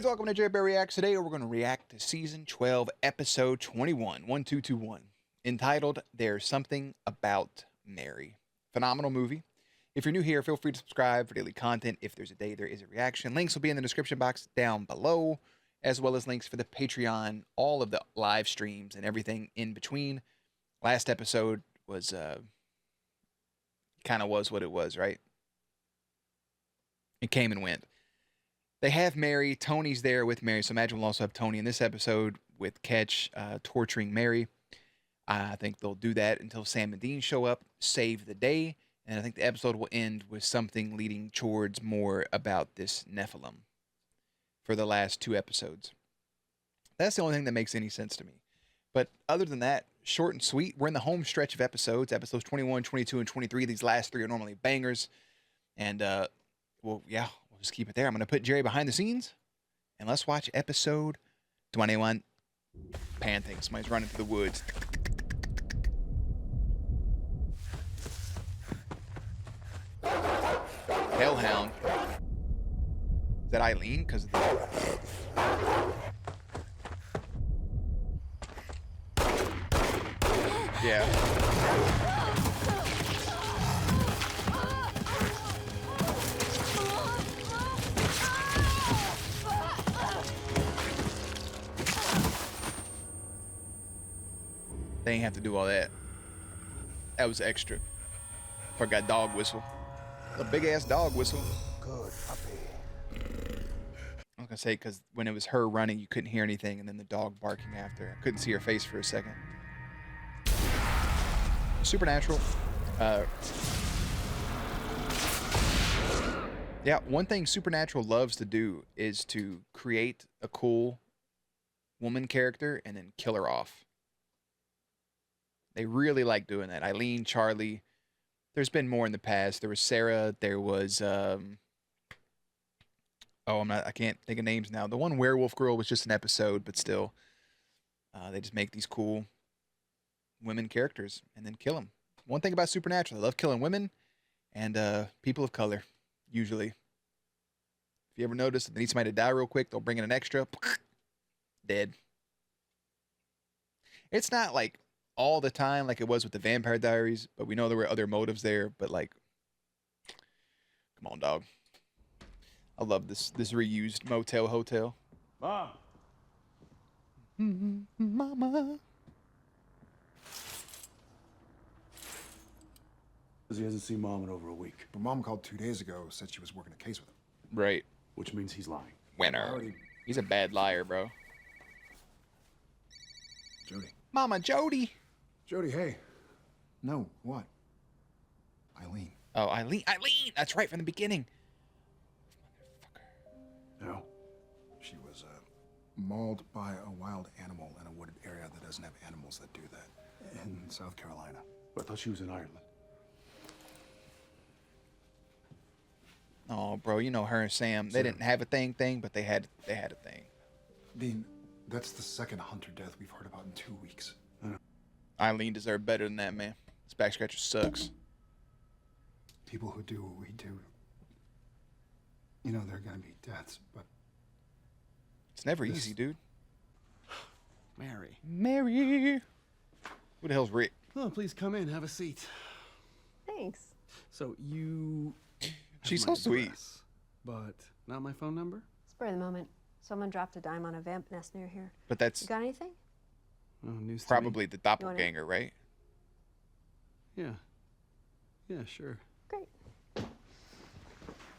guys, welcome to JerBear Reacts. Today we're going to react to Season 12, Episode 21, 1221, entitled There's Something About Mary. Phenomenal movie. If you're new here, feel free to subscribe for daily content. If there's a day, there is a reaction. Links will be in the description box down below, as well as links for the Patreon, all of the live streams, and everything in between. Last episode was, kind of was what it was, right? It came and went. They have Mary. Tony's there with Mary. So imagine we'll also have Tony in this episode with Ketch torturing Mary. I think they'll do that until Sam and Dean show up, save the day. And I think the episode will end with something leading towards more about this Nephilim for the last two episodes. That's the only thing that makes any sense to me. But other than that, short and sweet. We're in the home stretch of episodes. Episodes 21, 22, and 23. These last three are normally bangers. And, well, yeah. Just keep it there. I'm going to put Jerry behind the scenes, and let's watch episode 21. Panting. Somebody's running through the woods. Hellhound. Is that Eileen? Because of the... Yeah. They ain't have to do all that. That was extra. Forgot dog whistle. A big ass dog whistle. Good puppy. I was gonna say, because when it was her running, you couldn't hear anything, and then the dog barking after. I couldn't see her face for a second. Supernatural. Yeah, one thing Supernatural loves to do is to create a cool woman character and then kill her off. They really like doing that. Eileen, Charlie. There's been more in the past. There was Sarah. There was I can't think of names now. The one werewolf girl was just an episode, but still, they just make these cool women characters and then kill them. One thing about Supernatural, they love killing women and people of color. Usually, if you ever notice that they need somebody to die real quick, they'll bring in an extra. Dead. It's not like all the time like it was with the Vampire Diaries, but we know there were other motives there. But like, come on, dog. I love this reused motel hotel. Mom. Mama. He hasn't seen Mom in over a week. But Mom called 2 days ago, said she was working a case with him. Right. Which means he's lying. Winner. He's a bad liar, bro. Jody. Mama Jody. Jody, hey. No, what? Eileen. Oh, Eileen. Eileen! That's right, from the beginning. No. She was mauled by a wild animal in a wooded area that doesn't have animals that do that. In South Carolina. I thought she was in Ireland. Oh, bro, you know her and Sam. They didn't have a thing, but they had a thing. Dean, that's the second hunter death we've heard about in 2 weeks. Eileen deserved better than that, man. This back scratcher sucks. People who do what we do, you know there are gonna be deaths, but It's never easy, dude. Mary. Mary. Who the hell's Rick? Oh, please come in. Have a seat. Thanks. So you... She's have so my sweet. address, but not my phone number? Spur of the moment. Someone dropped a dime on a vamp nest near here. But that's You got anything? Oh, news to probably the You want doppelganger, right? me? Yeah. Yeah, sure. Great.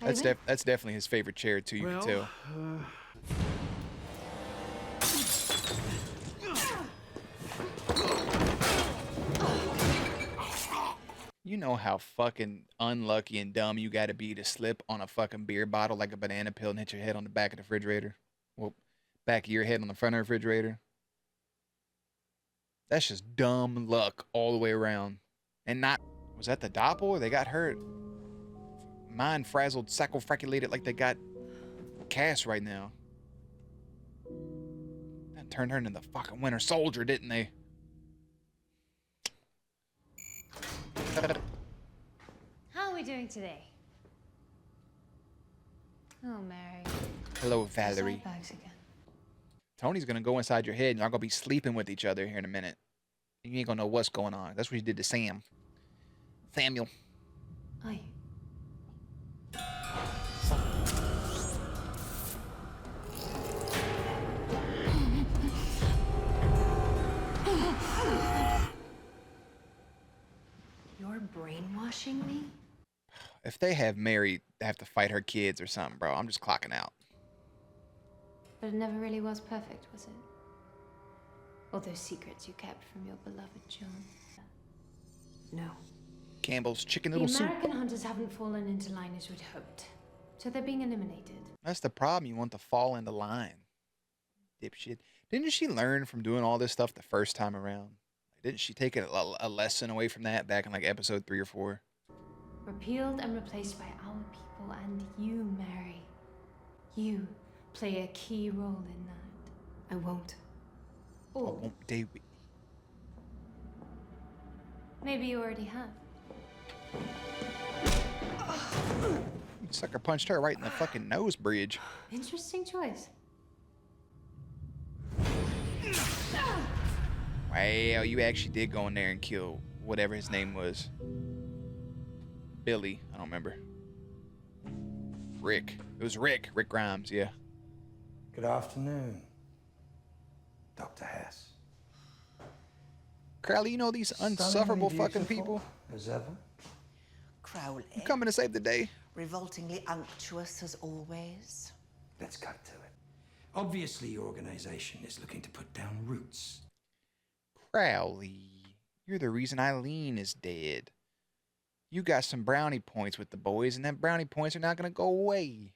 That's definitely his favorite chair too. You can tell. You know how fucking unlucky and dumb you gotta be to slip on a fucking beer bottle like a banana peel and hit your head on the back of the refrigerator? Well, back of your head on the front of the refrigerator? That's just dumb luck all the way around. And not... Was that the doppel? They got hurt. Mind frazzled, sacrofraculated like they got Cass right now. That turned her into the fucking Winter Soldier, didn't they? How are we doing today? Oh, Mary. Hello, Valerie. Bags again. Tony's gonna go inside your head and y'all gonna be sleeping with each other here in a minute. You ain't gonna know what's going on. That's what he did to Sam. Samuel. Aye. You're brainwashing me? If they have Mary have to fight her kids or something, bro, I'm just clocking out. But it never really was perfect, was it? All those secrets you kept from your beloved John. No. Campbell's chicken The noodle soup. American hunters haven't fallen into line as we'd hoped, so they're being eliminated. That's the problem. You want to fall into line. Dipshit. Didn't she learn from doing all this stuff the first time around? Didn't she take a lesson away from that back in like episode 3 or 4? Repealed and replaced by our people and you, Mary. You play a key role in that. I won't. Oh, Or won't they? maybe you already have. Sucker punched her right in the fucking nose bridge. Interesting choice. Wow, you actually did go in there and kill whatever his name was. Billy, I don't remember. Rick. It was Rick. Rick Grimes, yeah. Good afternoon, Dr. Hess. Crowley, you know these unsufferable Stunningly fucking beautiful, people? as ever. Crowley, You coming to save the day? revoltingly unctuous as always. Let's cut to it. Obviously, your organization is looking to put down roots. Crowley, you're the reason Eileen is dead. You got some brownie points with the boys, and them brownie points are not gonna go away.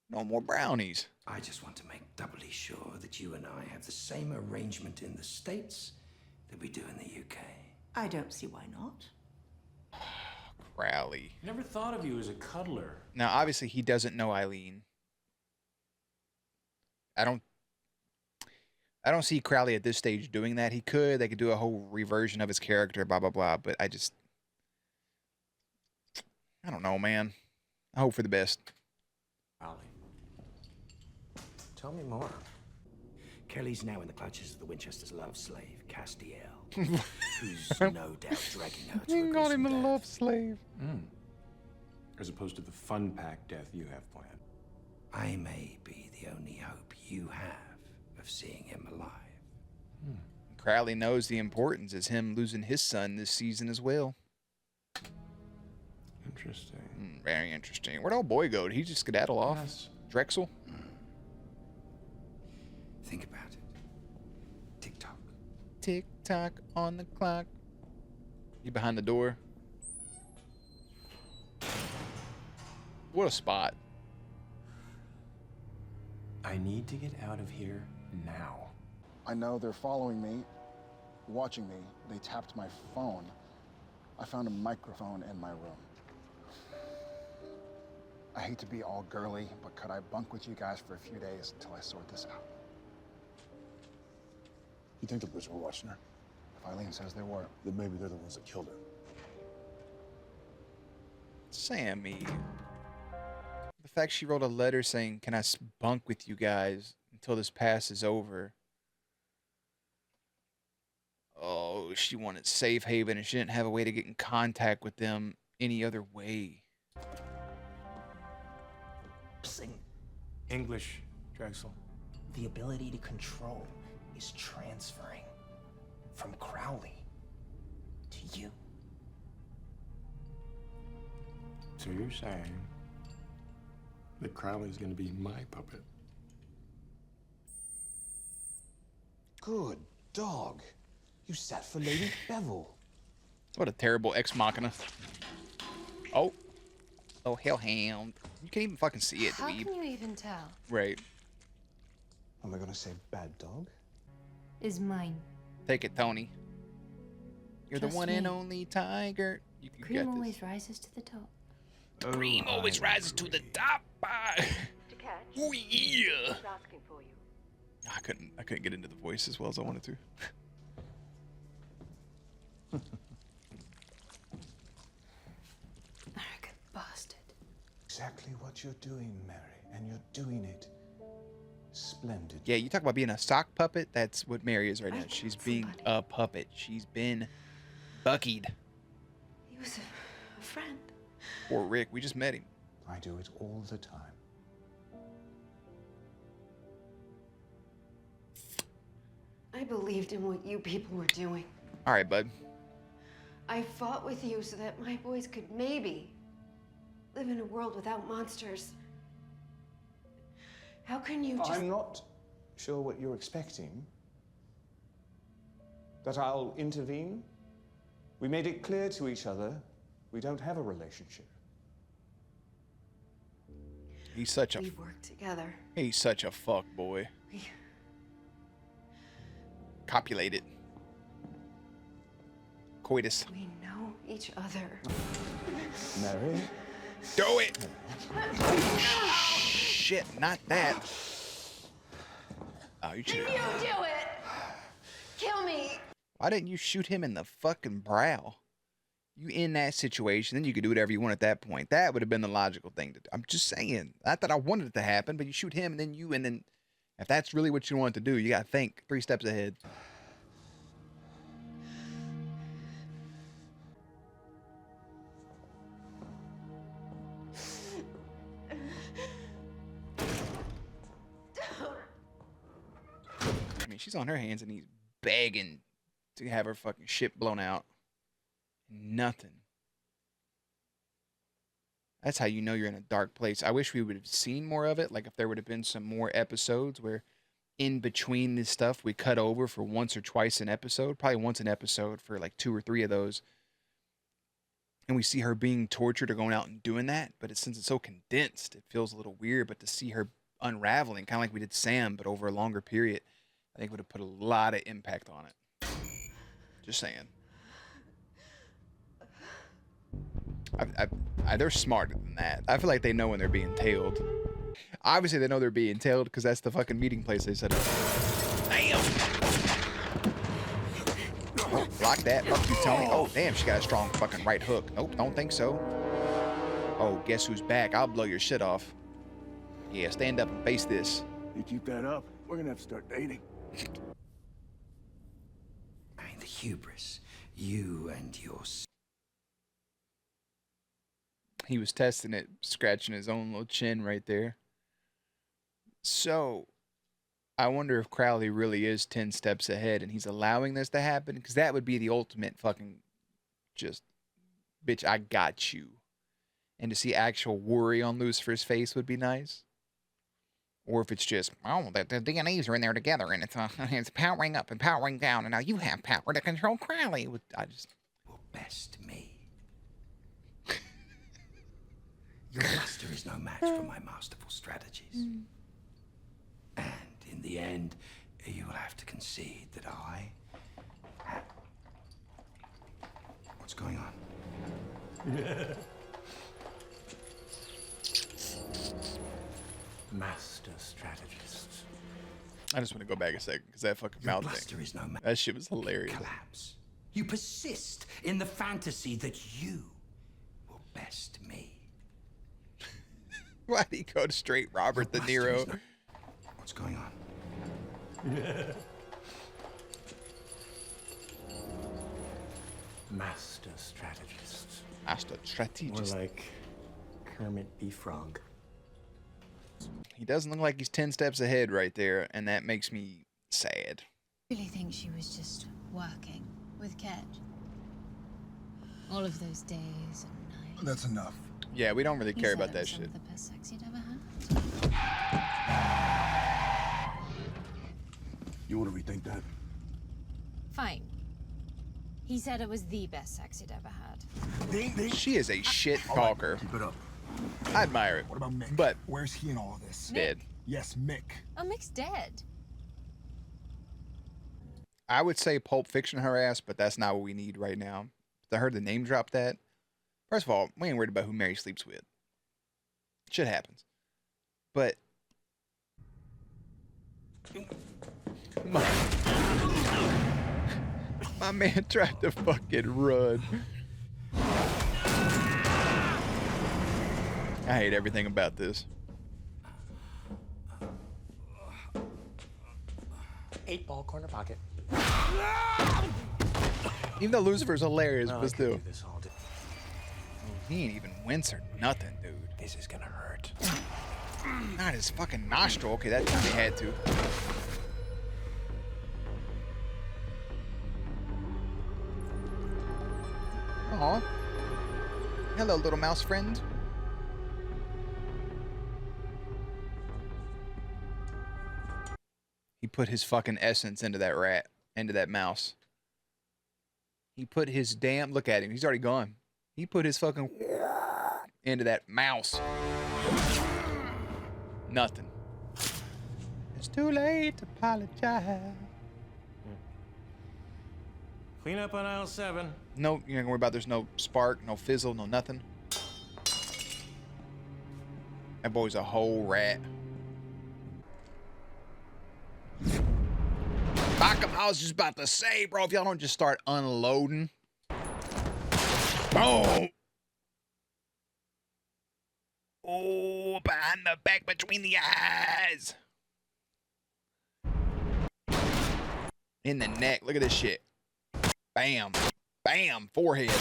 No more brownies. I just want to make doubly sure that you and I have the same arrangement in the States that we do in the UK. I don't see why not. Crowley. Never thought of you as a cuddler. Now, obviously, he doesn't know Eileen. I don't see Crowley at this stage doing that. He could. They could do a whole reversion of his character, blah, blah, blah. But I don't know, man. I hope for the best. Ollie. Tell me more. Kelly's now in the clutches of the Winchester's love slave, Castiel, who's no doubt dragging her to a You got gruesome him a death. love slave. As opposed to the fun pack death you have planned. I may be the only hope you have of seeing him alive. Crowley knows the importance is him losing his son this season as well. Interesting. Very interesting. Where'd old boy go? Did he just skedaddle off? Yes. Drexel? Think about it. Tick-tock. Tick tock on the clock. You behind the door? What a spot. I need to get out of here now. I know they're following me, watching me. They tapped my phone. I found a microphone in my room. I hate to be all girly, but could I bunk with you guys for a few days until I sort this out? You think the Brits were watching her? If Eileen says they were. Then maybe they're the ones that killed her. Sammy. The fact she wrote a letter saying, can I bunk with you guys until this passes over? Oh, she wanted safe haven and she didn't have a way to get in contact with them any other way. Sing. English, Drexel. The ability to control is transferring from Crowley to you. So you're saying that Crowley's gonna be my puppet? Good dog. You sat for Lady Bevel. What a terrible ex machina. Oh. Oh, hellhound. You can't even fucking see it, How dweeb. can you even tell? Right. Am I gonna say bad dog? Is mine. Take it, Tony. You're Trust the one and me. only tiger. You Cream got this. always rises to the top. Cream always rises to the top. To catch. Oh yeah. He's asking for you. I couldn't get into the voice as well as I wanted to. Arrogant bastard. Exactly what you're doing, Mary, and you're doing it splendid. Yeah, you talk about being a sock puppet. That's what Mary is right now. She's being a puppet. She's been buckied. He was a friend. Poor Rick. We just met him. I do it all the time. I believed in what you people were doing. All right, bud. I fought with you so that my boys could maybe live in a world without monsters. How can you just... I'm not sure what you're expecting. That I'll intervene? We made it clear to each other we don't have a relationship. He's such a... We worked together. He's such a fuck boy. Copulated. Coitus. We know each other. Mary? Do it! Shit, not that. Oh, you should. You do it! Kill me! Why didn't you shoot him in the fucking brow? You in that situation, then you could do whatever you want at that point. That would have been the logical thing to do. I'm just saying. Not that I wanted it to happen, but you shoot him and then you, and then if that's really what you want to do, you gotta think 3 steps ahead. I mean, she's on her hands and he's begging to have her fucking shit blown out. Nothing. That's how you know you're in a dark place. I wish we would have seen more of it. Like if there would have been some more episodes where in between this stuff we cut over for once or twice an episode. Probably once an episode for like 2 or 3 of those. And we see her being tortured or going out and doing that. But since it's so condensed, it feels a little weird. But to see her unraveling, kind of like we did Sam, but over a longer period, I think would have put a lot of impact on it. Just saying. They're smarter than that. I feel like they know when they're being tailed. Obviously, they know they're being tailed because that's the fucking meeting place they set up. Damn! Oh, block that. Fuck you, Tony. Oh, damn, she got a strong fucking right hook. Nope, don't think so. Oh, guess who's back? I'll blow your shit off. Yeah, stand up and face this. You keep that up, we're gonna have to start dating. I mean, the hubris. You and your... He was testing it, scratching his own little chin right there. So, I wonder if Crowley really is 10 steps ahead and he's allowing this to happen, because that would be the ultimate fucking just, bitch, I got you. And to see actual worry on Lucifer's face would be nice. Or if it's just, oh, the DNAs are in there together and it's powering up and powering down and now you have power to control Crowley. I just... will best me. Your master is no match for my masterful strategies. And in the end, you will have to concede that I... What's going on? Master strategist. I just want to go back a second because that fucking mouth thing. Is no match. That shit was hilarious. Collapse. You persist in the fantasy that you will best me. Why'd he go to straight Robert De Niro? What's going on? Master strategist. Master strategist. More like Kermit the Frog. He doesn't look like he's 10 steps ahead right there, and that makes me sad. I really think she was just working with Kedge. All of those days and nights. That's enough. Yeah, we don't really He care said about it that was some shit. of the best sex you'd ever had. You want to rethink that? Fine. He said it was the best sex he'd ever had. Ding, ding. She is a shit talker. Keep it up. I admire it. What about Mick? But where's he in all of this? dead. Yes, Mick. Oh, Mick's dead. I would say Pulp Fiction her ass, but that's not what we need right now. I heard the name drop that. First of all, we ain't worried about who Mary sleeps with. Shit happens. But my man tried to fucking run. I hate everything about this. 8-ball corner pocket. Even though Lucifer's hilarious, Well, but I could still. do this all day. He ain't even wince or nothing, dude. This is gonna hurt. Not his fucking nostril. Okay, that time he had to. Aw. Hello, little mouse friend. He put his fucking essence into that rat, into that mouse. He put his damn, look at him, he's already gone. He put his fucking into that mouse. Nothing. It's too late to apologize. Clean up on aisle 7. No, you're not gonna worry about there's no spark, no fizzle, no nothing. That boy's a whole rat. I was just about to say, bro, if y'all don't just start unloading. Boom! Oh, behind the back, between the eyes. In the neck. Look at this shit. Bam. Bam. Forehead.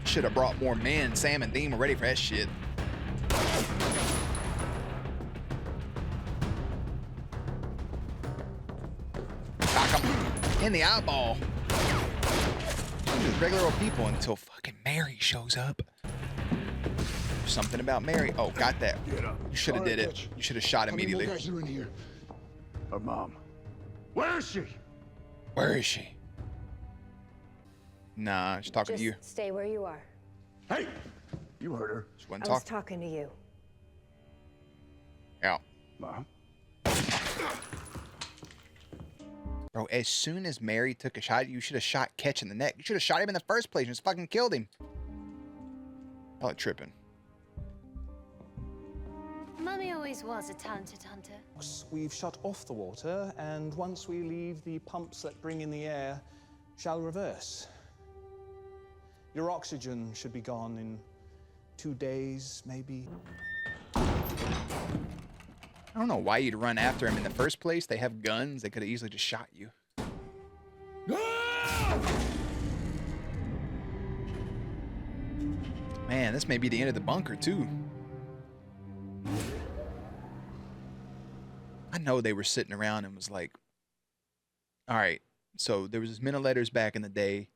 Should have brought more men. Sam and Dean were ready for that shit. Knock him in the eyeball. Just regular old people until fucking Mary shows up. Something about Mary. Oh, got that. You should have did it. You should have shot immediately. How many more guys are in here? Our mom. Where is she? Where is she? Nah, she's talking to you. Stay where you are. Hey! You heard her. She wasn't I was talking. talking to you. Yeah. Mom? Bro, as soon as Mary took a shot, you should have shot Ketch in the neck. You should have shot him in the first place and just fucking killed him. Probably tripping. Mummy always was a talented hunter. We've shut off the water, and once we leave, the pumps that bring in the air shall reverse. Your oxygen should be gone in 2 days, maybe. I don't know why you'd run after him in the first place. They have guns. They could have easily just shot you. Man, this may be the end of the bunker, too. I know they were sitting around and was like, all right, so there was this Men of Letters back in the day.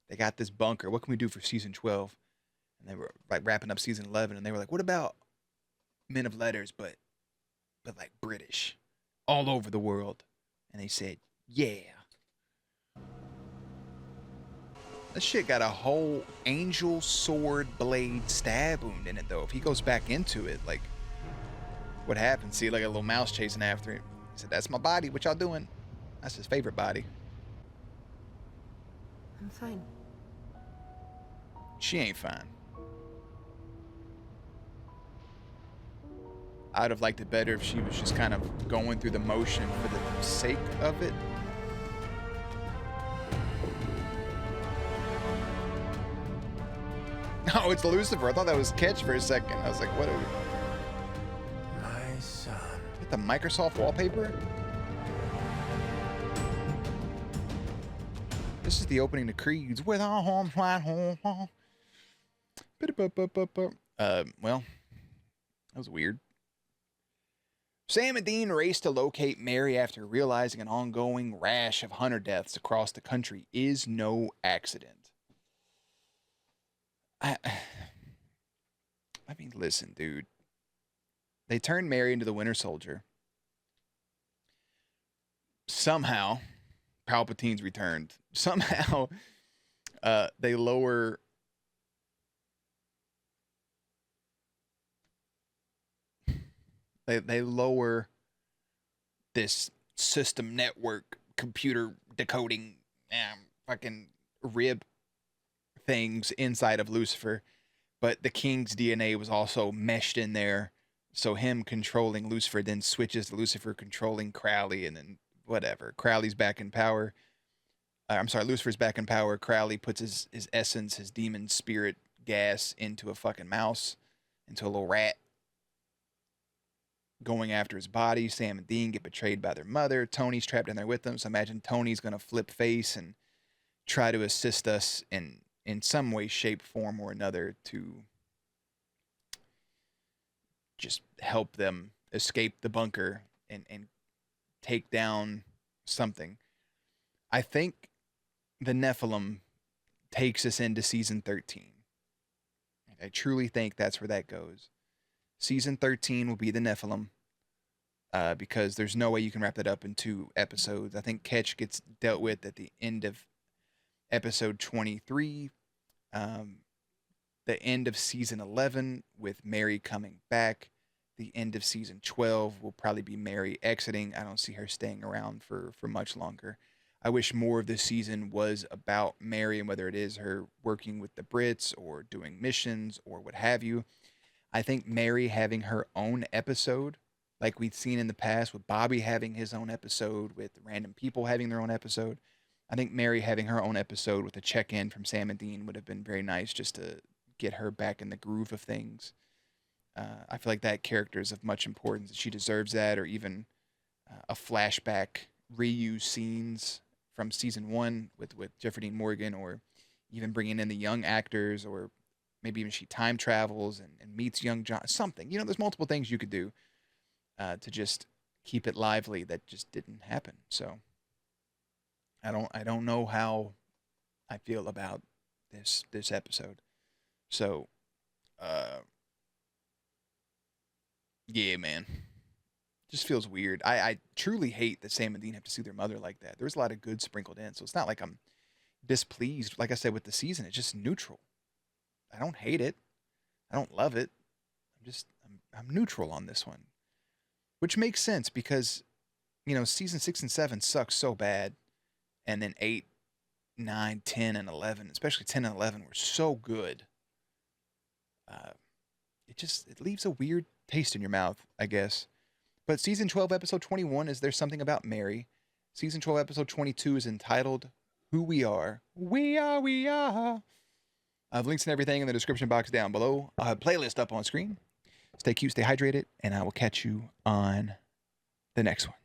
They got this bunker. What can we do for season 12? And they were like wrapping up season 11. And they were like, what about Men of Letters, but like British, all over the world? And they said, yeah. This shit got a whole angel sword blade stab wound in it, though. If he goes back into it, like, what happens? See, like a little mouse chasing after him. He said, that's my body. What y'all doing? That's his favorite body. I'm fine. She ain't fine. I'd have liked it better if she was just kind of going through the motion for the sake of it. No, it's Lucifer. I thought that was Ketch for a second. I was like, what are we... My son. Get the Microsoft wallpaper? This is the opening to Creeds. With our home, flat home. Well, that was weird. Sam and Dean race to locate Mary after realizing an ongoing rash of hunter deaths across the country is no accident. I mean, listen, dude. They turned Mary into the Winter Soldier. Somehow, Palpatine's returned. Somehow, they lower... They lower this system network computer decoding fucking rib things inside of Lucifer, but the King's DNA was also meshed in there, so him controlling Lucifer then switches to Lucifer controlling Crowley, and then whatever. Crowley's back in power. I'm sorry, Lucifer's back in power. Crowley puts his essence, his demon spirit gas into a fucking mouse, into a little rat going after his body. Sam and Dean get betrayed by their mother. Tony's trapped in there with them. So imagine Tony's going to flip face and try to assist us in some way, shape, form, or another to just help them escape the bunker and take down something. I think the Nephilim takes us into season 13. I truly think that's where that goes. Season 13 will be the Nephilim, because there's no way you can wrap that up in 2 episodes. I think Ketch gets dealt with at the end of episode 23. The end of season 11 with Mary coming back. The end of season 12 will probably be Mary exiting. I don't see her staying around for much longer. I wish more of this season was about Mary, and whether it is her working with the Brits or doing missions or what have you. I think Mary having her own episode, like we've seen in the past with Bobby having his own episode, with random people having their own episode. I think Mary having her own episode with a check-in from Sam and Dean would have been very nice, just to get her back in the groove of things. I feel like that character is of much importance. She deserves that, or even a flashback, reuse scenes from season 1 with Jeffrey Dean Morgan, or even bringing in the young actors, or maybe even she time travels and meets young John. Something, there's multiple things you could do to just keep it lively that just didn't happen. So I don't know how I feel about this episode. So yeah, man. Just feels weird. I truly hate that Sam and Dean have to see their mother like that. There's a lot of good sprinkled in, so it's not like I'm displeased. Like I said, with the season, it's just neutral. I don't hate it. I don't love it. I'm neutral on this one, which makes sense because season 6 and 7 suck so bad, and then 8, 9, 10, and 11, especially 10 and 11, were so good. It leaves a weird taste in your mouth, I guess. But season 12, episode 21 is There's Something About Mary. Season 12, episode 22 is entitled Who We Are. We are, we are. I have links and everything in the description box down below. I'll have a playlist up on screen. Stay cute, stay hydrated, and I will catch you on the next one.